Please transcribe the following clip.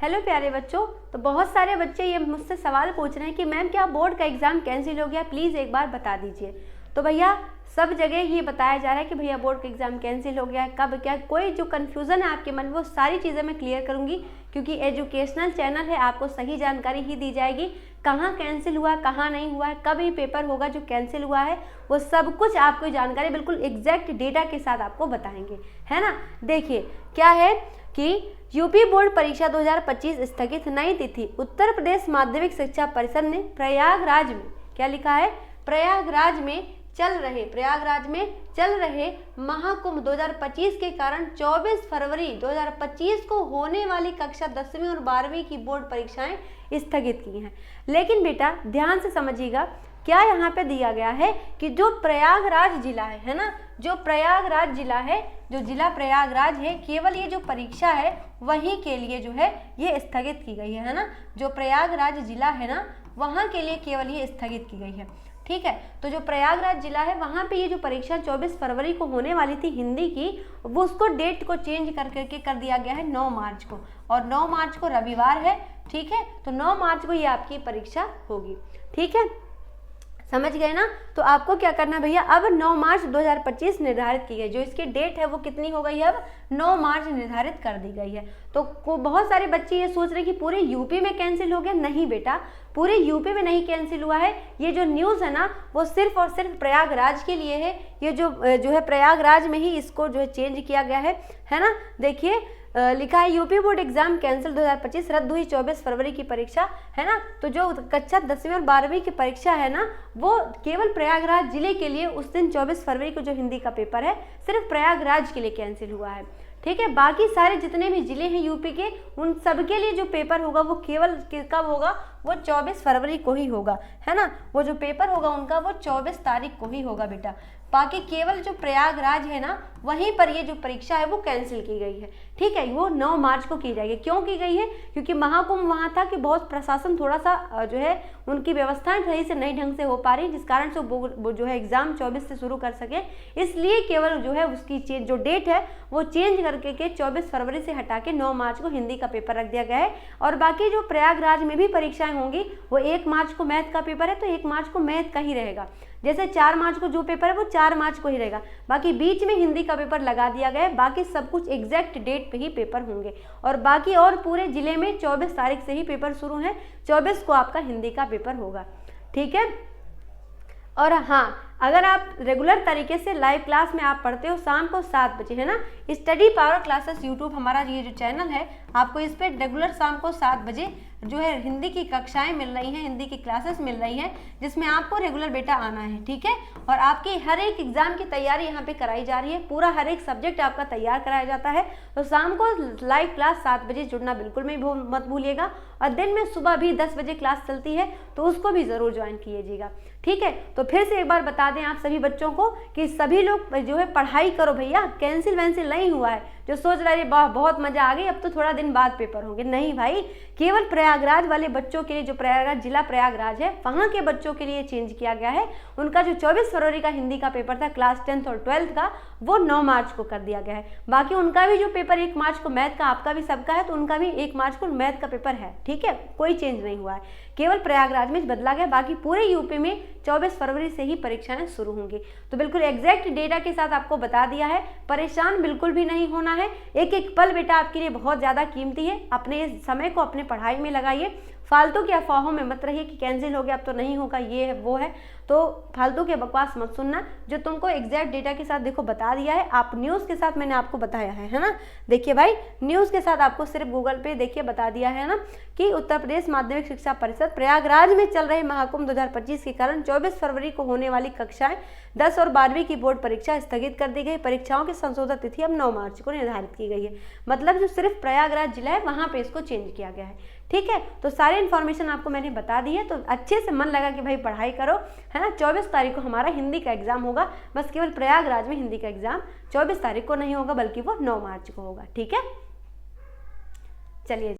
Hello प्यारे बच्चों। तो बहुत सारे बच्चे ये मुझसे सवाल पूछ रहे हैं कि मैम क्या बोर्ड का एग्ज़ाम कैंसिल हो गया, प्लीज़ एक बार बता दीजिए। तो भैया सब जगह ये बताया जा रहा है कि भैया बोर्ड का एग्ज़ाम कैंसिल हो गया है, कब क्या, कोई जो कन्फ्यूज़न है आपके मन में वो सारी चीज़ें मैं क्लियर करूँगी, क्योंकि एजुकेशनल चैनल है, आपको सही जानकारी ही दी जाएगी। कहाँ कैंसिल हुआ, कहाँ नहीं हुआ है, कब ये पेपर होगा जो कैंसिल हुआ है, वो सब कुछ आपको जानकारी बिल्कुल एग्जैक्ट डेटा के साथ आपको बताएंगे, है ना। देखिए क्या है कि यूपी बोर्ड परीक्षा 2025 स्थगित, नई तिथि। उत्तर प्रदेश माध्यमिक शिक्षा परिषद ने प्रयागराज में क्या लिखा है, प्रयागराज में चल रहे महाकुंभ 2025 के कारण 24 फरवरी 2025 को होने वाली कक्षा 10वीं और 12वीं की बोर्ड परीक्षाएं स्थगित की हैं। लेकिन बेटा ध्यान से समझिएगा, क्या यहाँ पे दिया गया है कि जो प्रयागराज जिला है ना, जो प्रयागराज जिला है, जो जिला प्रयागराज है, केवल ये जो परीक्षा है वहीं के लिए जो है ये स्थगित की गई है ना। जो प्रयागराज जिला है ना वहाँ के लिए केवल ये स्थगित की गई है, ठीक है। तो जो प्रयागराज जिला है वहाँ पे ये जो परीक्षा 24 फरवरी को होने वाली थी हिंदी की, वो उसको डेट को चेंज करके कर दिया गया है 9 मार्च को, और 9 मार्च को रविवार है, ठीक है। तो 9 मार्च को ये आपकी परीक्षा होगी, ठीक है, समझ गए ना। तो आपको क्या करना है भैया, अब 9 मार्च 2025 निर्धारित की गई, जो इसकी डेट है वो कितनी हो गई है, अब 9 मार्च निर्धारित कर दी गई है। तो बहुत सारे बच्चे ये सोच रहे हैं कि पूरे यूपी में कैंसिल हो गया। नहीं बेटा, पूरे यूपी में नहीं कैंसिल हुआ है। ये जो न्यूज़ है ना वो सिर्फ और सिर्फ प्रयागराज के लिए है। ये जो है प्रयागराज में ही इसको जो है चेंज किया गया है ना। देखिए लिखा है यूपी बोर्ड एग्जाम कैंसिल 2025, रद्द हुई 24 फरवरी की परीक्षा, है ना। तो जो कक्षा 10वीं और 12वीं की परीक्षा है ना वो केवल प्रयागराज जिले के लिए उस दिन 24 फरवरी को जो हिंदी का पेपर है सिर्फ प्रयागराज के लिए कैंसिल हुआ है, ठीक है। बाकी सारे जितने भी जिले हैं यूपी के, उन सब के लिए जो पेपर होगा वो केवल कब होगा, वो 24 फरवरी को ही होगा, है ना। वो जो पेपर होगा उनका वो 24 तारीख को ही होगा बेटा। बाकी केवल जो प्रयागराज है ना वहीं पर ये जो परीक्षा है वो कैंसिल की गई है, ठीक है। वो 9 मार्च को की जाएगी। क्यों की गई है, क्योंकि महाकुंभ वहाँ था कि बहुत प्रशासन थोड़ा सा जो है उनकी व्यवस्थाएं सही से नहीं ढंग से हो पा रही, जिस कारण से वो जो है एग्जाम 24 से शुरू कर सके, इसलिए केवल जो है उसकी जो डेट है वो चेंज करके के 24 फरवरी से हटा के 9 मार्च को हिंदी का पेपर रख दिया गया है। और बाकी जो प्रयागराज में भी परीक्षाएं होंगी वो 1 मार्च को मैथ का पेपर है तो 1 मार्च को मैथ का ही रहेगा। जैसे 4 मार्च को जो पेपर है वो 4 मार्च को ही रहेगा। बाकी बीच में हिंदी का पेपर लगा दिया गया है, बाकी सब कुछ एग्जैक्ट डेट पे ही पेपर होंगे। और बाकी और पूरे जिले में 24 तारीख से ही पेपर शुरू है, 24 को आपका हिंदी का पेपर होगा, ठीक है। और हाँ, अगर आप रेगुलर तरीके से लाइव क्लास में आप पढ़ते हो शाम को 7 बजे, है ना, स्टडी पावर क्लासेस यूट्यूब हमारा ये जो चैनल है, आपको इस पर रेगुलर शाम को 7 बजे जो है हिंदी की कक्षाएं मिल रही हैं, हिंदी की क्लासेस मिल रही हैं, जिसमें आपको रेगुलर बेटा आना है, ठीक है। और आपकी हर एक एग्जाम की तैयारी यहाँ पे कराई जा रही है, पूरा हर एक सब्जेक्ट आपका तैयार कराया जाता है। तो शाम को लाइव क्लास 7 बजे जुड़ना बिल्कुल भी मत भूलिएगा। और दिन में सुबह भी 10 बजे क्लास चलती है तो उसको भी ज़रूर ज्वाइन कीजिएगा, ठीक है। तो फिर से एक बार बता दें आप सभी बच्चों को कि सभी लोग जो है पढ़ाई करो भैया, कैंसिल वैंसिल नहीं हुआ है। जो सोच रहे हैं बहुत मजा आ गई, अब तो थोड़ा दिन बाद पेपर होंगे, नहीं भाई, केवल प्रयागराज वाले बच्चों के लिए, जो प्रयागराज जिला प्रयागराज है वहाँ के बच्चों के लिए चेंज किया गया है। उनका जो 24 फरवरी का हिंदी का पेपर था क्लास 10th और 12th का, वो 9 मार्च को कर दिया गया है। बाकी उनका भी जो पेपर 1 मार्च को मैथ का, आपका भी सबका है, तो उनका भी 1 मार्च को मैथ का पेपर है, ठीक है। कोई चेंज नहीं हुआ है, केवल प्रयागराज में बदला गया। बाकी पूरे यूपी में 24 फरवरी से ही परीक्षाएं शुरू होंगी। तो बिल्कुल एग्जैक्ट डेटा के साथ आपको बता दिया है, परेशान बिल्कुल भी नहीं होना है। एक एक पल बेटा आपके लिए बहुत ज़्यादा कीमती है, अपने समय को अपने पढ़ाई में लगाइए, फालतू की अफवाहों में मत रहिए कि कैंसिल हो गया अब तो नहीं होगा, ये है वो है। तो फालतू के बकवास मत सुनना, जो तुमको एग्जैक्ट डेटा के साथ देखो बता दिया है, आप न्यूज़ के साथ मैंने आपको बताया है ना। देखिए भाई, न्यूज़ के साथ आपको सिर्फ गूगल पे देखिए बता दिया है ना कि उत्तर प्रदेश माध्यमिक शिक्षा परिषद प्रयागराज में चल रहे महाकुंभ 2025 के कारण 24 फरवरी को होने वाली कक्षाएं 10 और 12वीं की बोर्ड परीक्षा स्थगित कर दी गई। परीक्षाओं की संशोधित तिथि अब 9 मार्च को निर्धारित की गई है। मतलब जो सिर्फ प्रयागराज जिला है वहाँ पे इसको चेंज किया गया है, ठीक है। तो सारी इन्फॉर्मेशन आपको मैंने बता दी है, तो अच्छे से मन लगा कि भाई पढ़ाई करो, है ना। 24 तारीख को हमारा हिंदी का एग्जाम होगा, बस केवल प्रयागराज में हिंदी का एग्जाम 24 तारीख को नहीं होगा बल्कि वो 9 मार्च को होगा, ठीक है। चलिए।